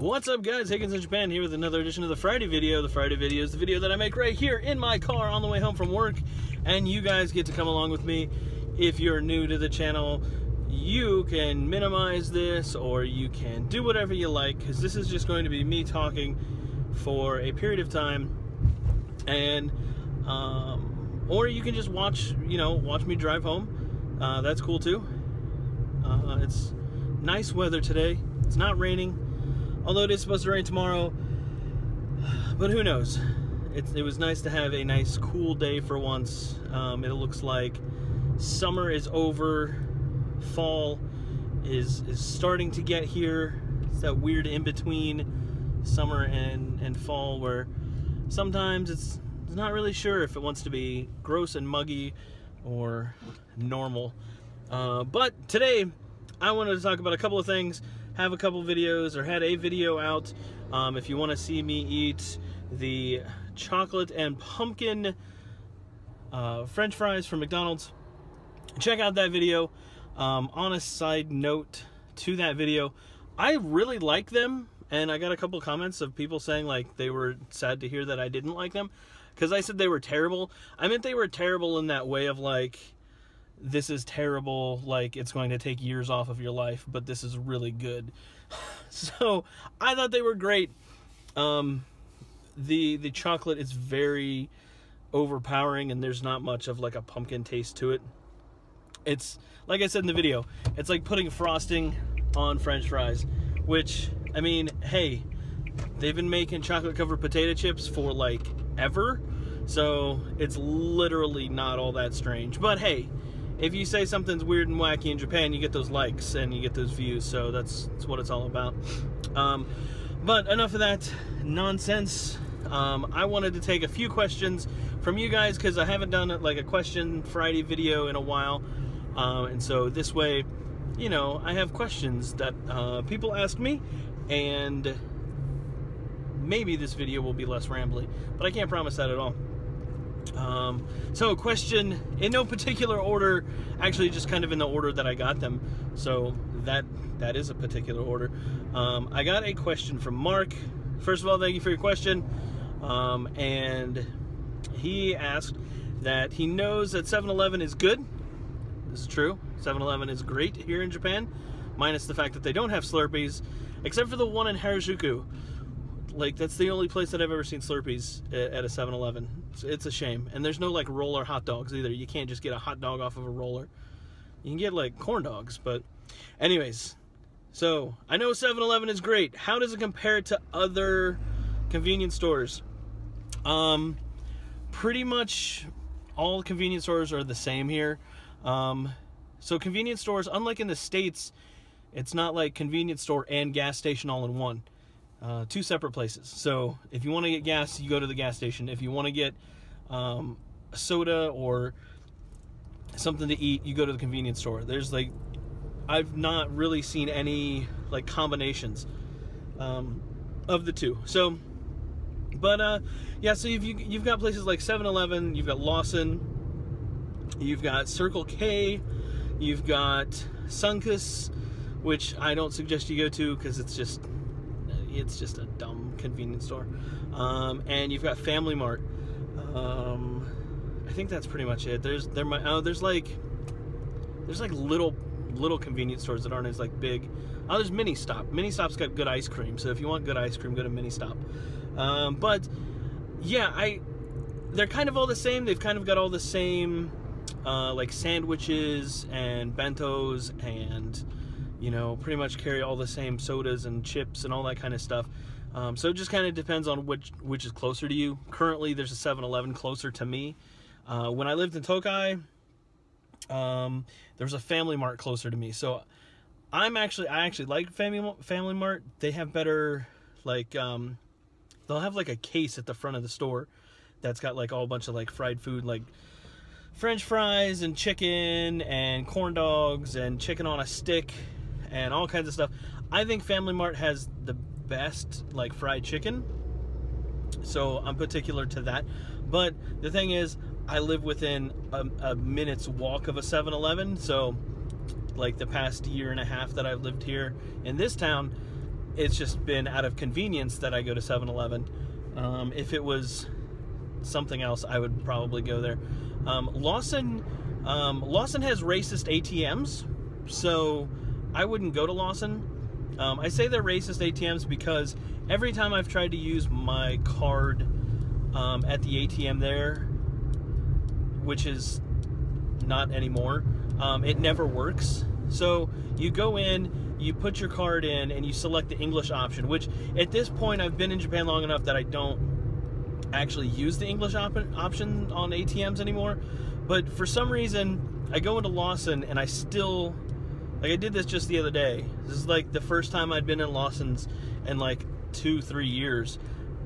What's up, guys? Higgins in Japan here with another edition of the Friday video. The Friday video is the video that I make right here in my car on the way home from work, and you guys get to come along with me. If you're new to the channel, you can minimize this or you can do whatever you like, because this is just going to be me talking for a period of time, and or you can just watch me drive home. That's cool too. It's nice weather today. It's not raining, although it is supposed to rain tomorrow, but who knows. It was nice to have a nice cool day for once. It looks like summer is over, fall is starting to get here. It's that weird in-between summer and fall where sometimes it's not really sure if it wants to be gross and muggy or normal. But today I wanted to talk about a couple of things, have a couple videos, or had a video out. If you want to see me eat the chocolate and pumpkin French fries from McDonald's, check out that video. On a side note to that video, I really like them, and I got a couple comments of people saying like they were sad to hear that I didn't like them because I said they were terrible. I meant they were terrible in that way of like, this is terrible, like it's going to take years off of your life, but this is really good. So I thought they were great. The chocolate is very overpowering, and there's not much of like a pumpkin taste to it. It's like I said in the video, it's like putting frosting on French fries, which, I mean, hey, they've been making chocolate covered potato chips for like ever, so it's literally not all that strange. But hey, if you say something's weird and wacky in Japan, you get those likes and you get those views, so that's what it's all about. But enough of that nonsense. I wanted to take a few questions from you guys because I haven't done like a question Friday video in a while, and so this way, you know, I have questions that people ask me, and maybe this video will be less rambly, but I can't promise that at all. So question in no particular order, actually just kind of in the order that I got them, so that is a particular order. I got a question from Mark. First of all, thank you for your question. And he asked that he knows that 7-Eleven is good. This is true. 7-Eleven is great here in Japan, minus the fact that they don't have Slurpees, except for the one in Harajuku. Like, that's the only place that I've ever seen Slurpees at a 7-Eleven. It's a shame. And there's no like roller hot dogs either. You can't just get a hot dog off of a roller. You can get like corn dogs, but anyways. So I know 7-Eleven is great. How does it compare to other convenience stores? Pretty much all convenience stores are the same here. So convenience stores, unlike in the States, it's not like convenience store and gas station all in one. Two separate places. So if you want to get gas, you go to the gas station. If you want to get soda or something to eat, you go to the convenience store. There's like, I've not really seen any like combinations of the two. So, but yeah, so you've got places like 7-Eleven, you've got Lawson, you've got Circle K, you've got Sunkus, which I don't suggest you go to because it's just a dumb convenience store. And you've got Family Mart. I think that's pretty much it. There's like little convenience stores that aren't as like big. Oh, there's Mini Stop. Mini Stop's got good ice cream, so if you want good ice cream, go to Mini Stop. But yeah, they're kind of all the same. They've kind of got all the same like sandwiches and bentos, and you know, pretty much carry all the same sodas and chips and all that kind of stuff. So it just kind of depends on which is closer to you. Currently, there's a 7-Eleven closer to me. When I lived in Tokai, there was a Family Mart closer to me. So I actually like Family Mart. They have better, like, they'll have like a case at the front of the store that's got like all a bunch of like fried food, like French fries and chicken and corn dogs and chicken on a stick and all kinds of stuff. I think Family Mart has the best like fried chicken, so I'm particular to that. But the thing is, I live within a minute's walk of a 7-Eleven, so like the past year and a half that I've lived here in this town, it's just been out of convenience that I go to 7-Eleven. If it was something else, I would probably go there. Lawson has racist ATMs, so I wouldn't go to Lawson. I say they're racist ATMs because every time I've tried to use my card at the ATM there, which is not anymore, it never works. So you go in, you put your card in, and you select the English option, which at this point I've been in Japan long enough that I don't actually use the English option on ATMs anymore. But for some reason, I go into Lawson and I still, like, I did this just the other day. This is like the first time I'd been in Lawson's in like 2-3 years,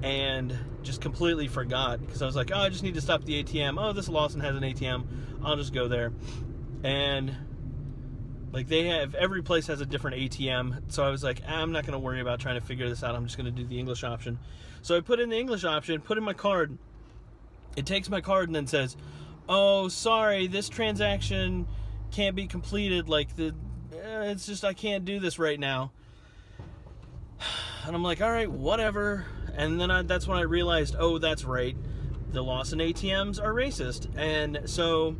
and just completely forgot, because I was like, oh, I just need to stop the ATM. Oh, this Lawson has an ATM. I'll just go there. And like, they have, every place has a different ATM, so I was like, I'm not going to worry about trying to figure this out. I'm just going to do the English option. So I put in the English option, put in my card. It takes my card and then says, oh, sorry, this transaction can't be completed. Like, it's just, I can't do this right now. And I'm like, all right, whatever. And then that's when I realized, oh, that's right, the Lawson ATMs are racist. And so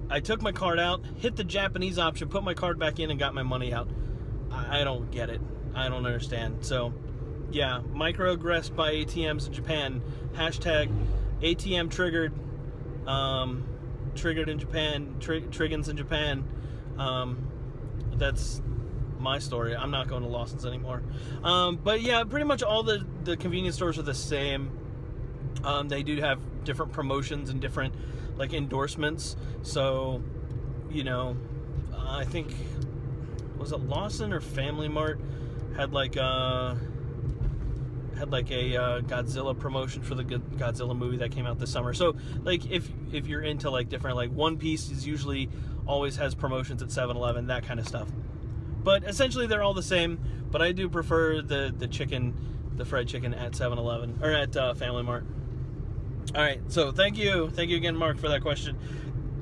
I took my card out, hit the Japanese option, put my card back in, and got my money out. I don't get it. I don't understand. So, yeah, microaggressed by ATMs in Japan. Hashtag ATM triggered. Triggered in Japan. Triggins in Japan. That's my story. I'm not going to Lawson's anymore. But yeah, pretty much all the convenience stores are the same. They do have different promotions and different, like, endorsements. So, you know, I think, was it Lawson or Family Mart had like a Godzilla promotion for the Godzilla movie that came out this summer. So, like, if you're into, like, different, like, One Piece is usually always has promotions at 7-Eleven, that kind of stuff. But essentially they're all the same, but I do prefer the fried chicken at 7-Eleven, or at Family Mart. Alright, so thank you again, Mark, for that question.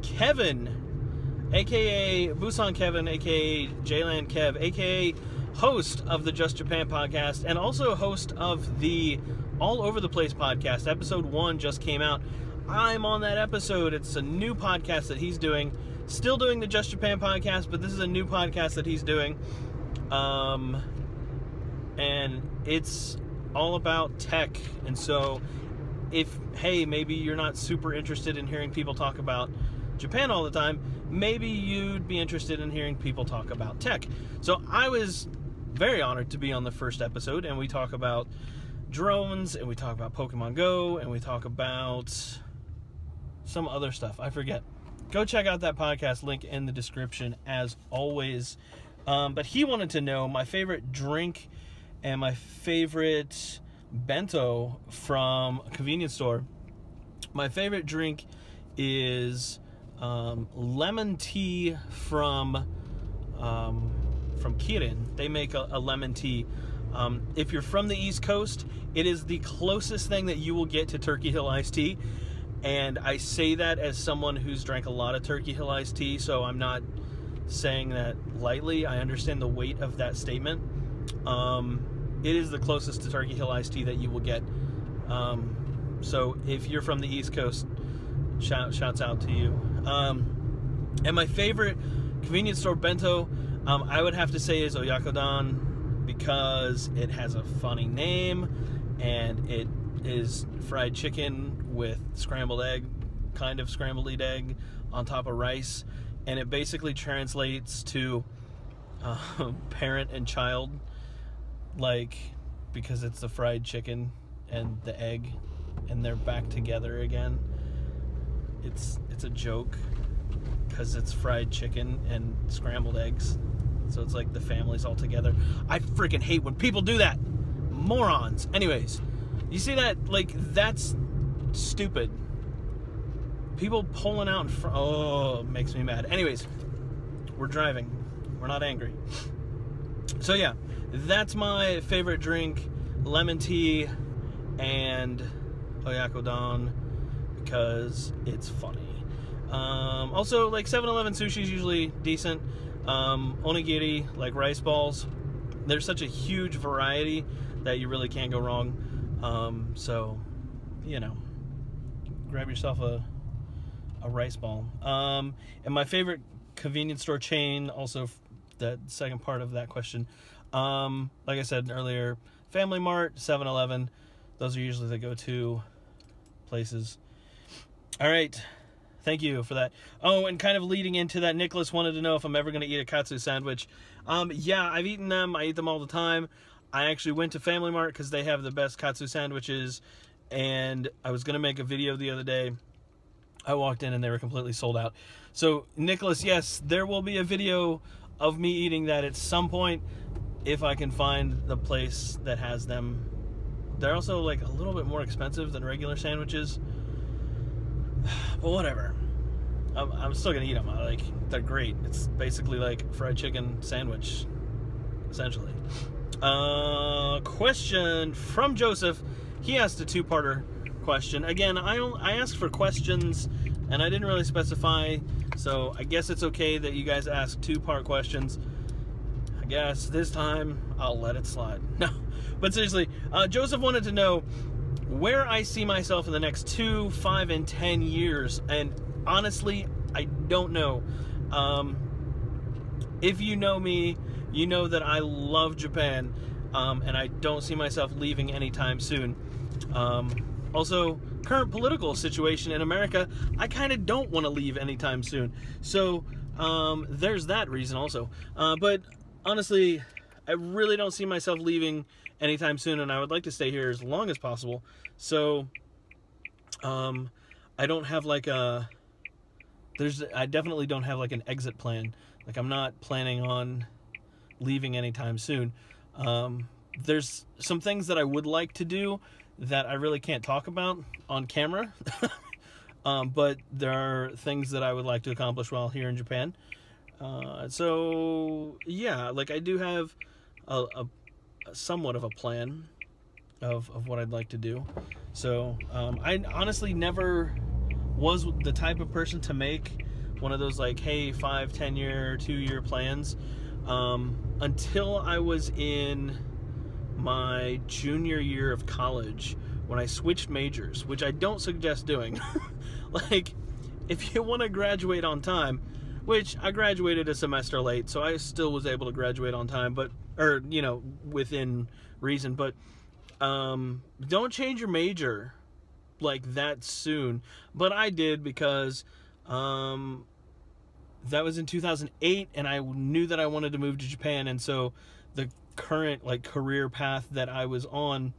Kevin, aka Busan Kevin, aka Jland Kev, aka host of the Just Japan podcast, and also host of the All Over the Place podcast. Episode 1 just came out. I'm on that episode. It's a new podcast that he's doing. Still doing the Just Japan podcast, but this is a new podcast that he's doing. And it's all about tech. And so, hey, maybe you're not super interested in hearing people talk about Japan all the time, maybe you'd be interested in hearing people talk about tech. So I was very honored to be on the first episode, and we talk about drones, and we talk about Pokemon Go, and we talk about some other stuff. I forget. Go check out that podcast, link in the description as always. But he wanted to know my favorite drink and my favorite bento from a convenience store. My favorite drink is lemon tea from Kirin. They make a lemon tea. If you're from the East Coast, it is the closest thing that you will get to Turkey Hill iced tea. And I say that as someone who's drank a lot of Turkey Hill iced tea, so I'm not saying that lightly. I understand the weight of that statement. It is the closest to Turkey Hill iced tea that you will get. So if you're from the East Coast, shouts out to you. And my favorite convenience store bento, I would have to say, is Oyakodon, because it has a funny name, and it is fried chicken with scrambled egg, kind of scrambled egg on top of rice, and it basically translates to parent and child, like, because it's the fried chicken and the egg, and they're back together again. It's a joke, because it's fried chicken and scrambled eggs, so it's like the family's all together. I freaking hate when people do that. Morons. Anyways, you see that? Like, that's stupid. People pulling out in front. Oh, it makes me mad. Anyways, we're driving. We're not angry. So yeah, that's my favorite drink. Lemon tea and Oyakodon, because it's funny. Also, like, 7-Eleven sushi is usually decent. Onigiri, like rice balls, there's such a huge variety that you really can't go wrong. So, you know, grab yourself a rice ball. And my favorite convenience store chain, also the second part of that question, like I said earlier, Family Mart, 7-Eleven, those are usually the go-to places. All right, thank you for that. Oh, and kind of leading into that, Nicholas wanted to know if I'm ever going to eat a katsu sandwich. Yeah, I've eaten them. I eat them all the time. I actually went to Family Mart because they have the best katsu sandwiches, and I was going to make a video the other day. I walked in and they were completely sold out. So, Nicholas, yes, there will be a video of me eating that at some point if I can find the place that has them. They're also like a little bit more expensive than regular sandwiches, but whatever. I'm still gonna eat them. Like, they're great. It's basically like fried chicken sandwich, essentially. Question from Joseph. He asked a two-parter question. Again, I asked for questions and I didn't really specify, so I guess it's okay that you guys ask two-part questions. I guess this time I'll let it slide. No, but seriously, Joseph wanted to know where I see myself in the next 2, 5, and 10 years, and honestly, I don't know. If you know me, you know that I love Japan, and I don't see myself leaving anytime soon. Also, current political situation in America, I kind of don't want to leave anytime soon. So, there's that reason also. But honestly, I really don't see myself leaving anytime soon, and I would like to stay here as long as possible. So, I don't have like a... I definitely don't have like an exit plan. Like, I'm not planning on leaving anytime soon. There's some things that I would like to do that I really can't talk about on camera. But there are things that I would like to accomplish while here in Japan. So yeah, like I do have a somewhat of a plan of what I'd like to do. So I honestly never was the type of person to make one of those like, hey, 5, 10 year, 2-year plans, until I was in my junior year of college when I switched majors, which I don't suggest doing. Like, if you want to graduate on time, which I graduated a semester late, so I still was able to graduate on time, but, or, you know, within reason, but don't change your major like that soon. But I did because that was in 2008, and I knew that I wanted to move to Japan, and so the current like career path that I was on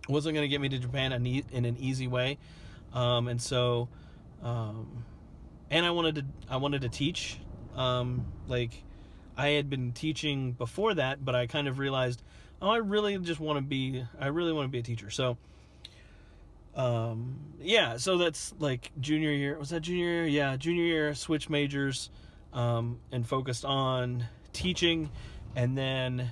wasn't going to get me to Japan in an easy way, and so and I wanted to teach. Like, I had been teaching before that, but I kind of realized, oh, I really want to be a teacher. So yeah, so that's like junior year. Was that junior year? Yeah, junior year, switched majors, and focused on teaching. And then,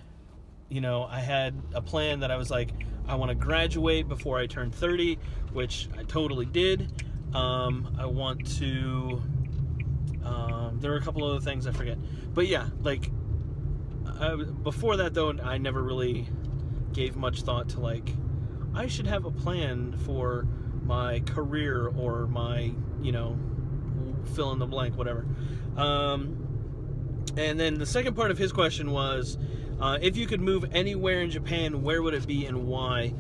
you know, I had a plan that I was like, I want to graduate before I turn 30, which I totally did. I want to, there were a couple other things I forget. But yeah, like, before that though, I never really gave much thought to like, I should have a plan for my career or my, you know, fill in the blank, whatever. And then the second part of his question was, if you could move anywhere in Japan, where would it be and why?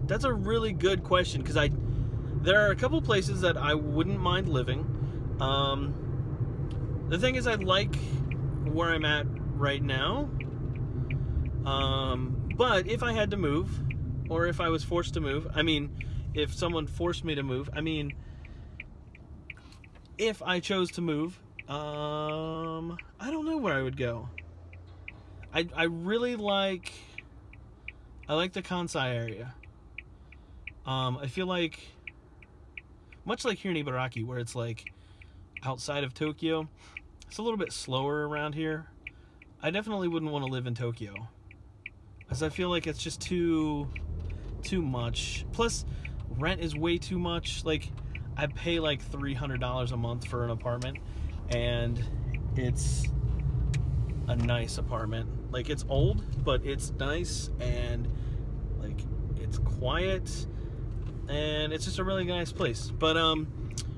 That's a really good question, because there are a couple places that I wouldn't mind living. The thing is, I like where I'm at right now. But if I had to move, or if I was forced to move, I mean, if someone forced me to move, I mean, if I chose to move, I don't know where I would go. I really like the Kansai area. I feel like, much like here in Ibaraki, where it's like outside of Tokyo, it's a little bit slower around here. I definitely wouldn't want to live in Tokyo, because I feel like it's just too much. Plus, rent is way too much. Like, I pay like $300 a month for an apartment, and it's a nice apartment. Like, it's old, but it's nice, and like, it's quiet, and it's just a really nice place. But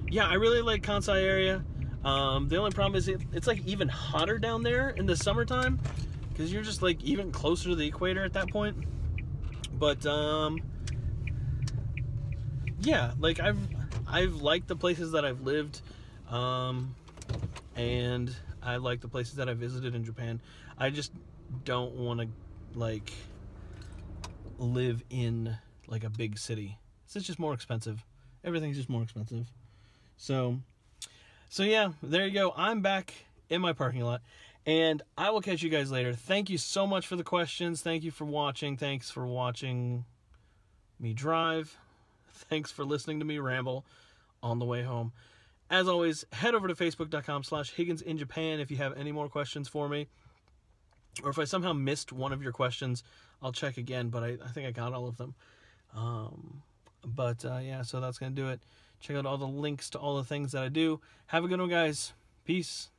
yeah, I really like Kansai area. The only problem is it's like even hotter down there in the summertime, because you're just like even closer to the equator at that point. But yeah, like I've liked the places that I've lived, and I like the places that I visited in Japan. I just don't want to like live in like a big city. It's just more expensive. Everything's just more expensive. So yeah, there you go. I'm back in my parking lot, and I will catch you guys later. Thank you so much for the questions. Thank you for watching. Thanks for watching me drive. Thanks for listening to me ramble on the way home. As always, head over to facebook.com/Higgins in Japan if you have any more questions for me. Or if I somehow missed one of your questions, I'll check again, but I think I got all of them. Yeah, so that's going to do it. Check out all the links to all the things that I do. Have a good one, guys. Peace.